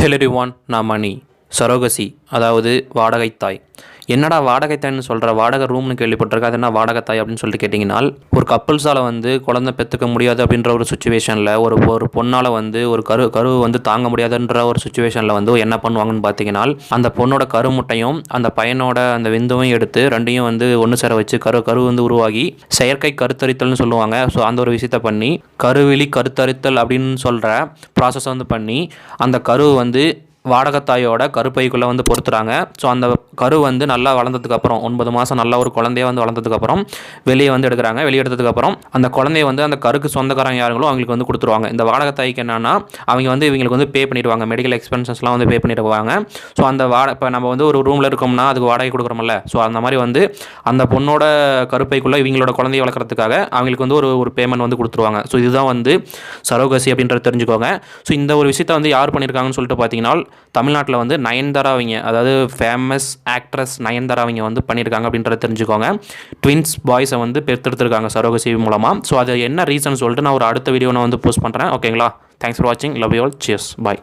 Hello everyone, நான் மணி. Surrogacy அதாவது வாடகை தாய். என்னடா வாடகை தாய்னு சொல்கிற, வாடகை ரூம்னு கேள்விப்பட்டிருக்கேன், அது என்ன வாடகை தாய் அப்படின்னு சொல்லிட்டு கேட்டிங்கனால், ஒரு கப்புள்ஸால் வந்து குழந்தை பெற்றுக்க முடியாது அப்படின்ற ஒரு சுச்சுவேஷனில் ஒரு பொண்ணால் வந்து ஒரு கரு வந்து தாங்க முடியாதுன்ற ஒரு சுச்சுவேஷனில் வந்து என்ன பண்ணுவாங்கன்னு பார்த்தீங்கன்னா, அந்த பொண்ணோட கருமுட்டையும் அந்த பையனோட அந்த விந்துவும் எடுத்து ரெண்டையும் வந்து ஒன்று சேர வச்சு கரு வந்து உருவாகி செயற்கை கருத்தரித்தல்னு சொல்லுவாங்க. ஸோ அந்த ஒரு விஷயத்தை பண்ணி கருவிழி கருத்தரித்தல் அப்படின்னு சொல்கிற ப்ராசஸை வந்து பண்ணி அந்த கரு வந்து வாடகத்தாயோட கருப்பைக்குள்ளே வந்து பொறுத்துறாங்க. ஸோ அந்த கரு வந்து நல்லா வளர்ந்ததுக்கப்புறம் 9 மாதம் நல்லா ஒரு குழந்தைய வந்து வளர்ந்ததுக்கப்புறம் வெளியே வந்து எடுக்கிறாங்க. வெளியே எடுத்ததுக்கப்புறம் அந்த குழந்தைய வந்து அந்த கருக்கு சொந்தக்காரங்க யாருங்களோ அவங்களுக்கு வந்து கொடுத்துருவாங்க. இந்த வாடகத்தாய்க்கு என்னன்னா, அவங்க வந்து இவங்களுக்கு வந்து பே பண்ணிடுவாங்க, மெடிக்கல் எக்ஸ்பென்சஸ்லாம் வந்து பே பண்ணிடுவாங்க. ஸோ அந்த இப்போ நம்ம வந்து ஒரு ரூமில் இருக்கோம்னா அதுக்கு வாடகை கொடுக்குறோம்ல, ஸோ அந்த மாதிரி வந்து அந்த பொண்ணோட கருப்பைக்குள்ளே இவங்களோட குழந்தைய வளர்க்குறதுக்காக அவங்களுக்கு வந்து ஒரு பேமெண்ட் வந்து கொடுத்துருவாங்க. ஸோ இதுதான் வந்து சரோகசி அப்படின்றத தெரிஞ்சுக்கோங்க. ஸோ இந்த ஒரு விஷயத்தை வந்து யார் பண்ணியிருக்காங்கன்னு சொல்லிட்டு பார்த்தீங்கன்னா, தமிழ்நாட்டில் வந்து நயன்தாரா அவங்க, அதாவது ஃபேமஸ் ஆக்ட்ரஸ் நயன்தாரா அவங்க வந்து பண்ணியிருக்காங்க அப்படின்றத தெரிஞ்சுக்கோங்க. ட்வின்ஸ் பாய்ஸை வந்து பெற்றெடுத்திருக்காங்க சரோகசி மூலமாக. ஸோ அது என்ன ரீசன் சொல்லிட்டு நான் ஒரு அடுத்த வீடியோ நான் வந்து போஸ்ட் பண்ணுறேன். ஓகேங்களா? தேங்க்ஸ் ஃபார் வாட்சிங். Love you all. Cheers. Bye.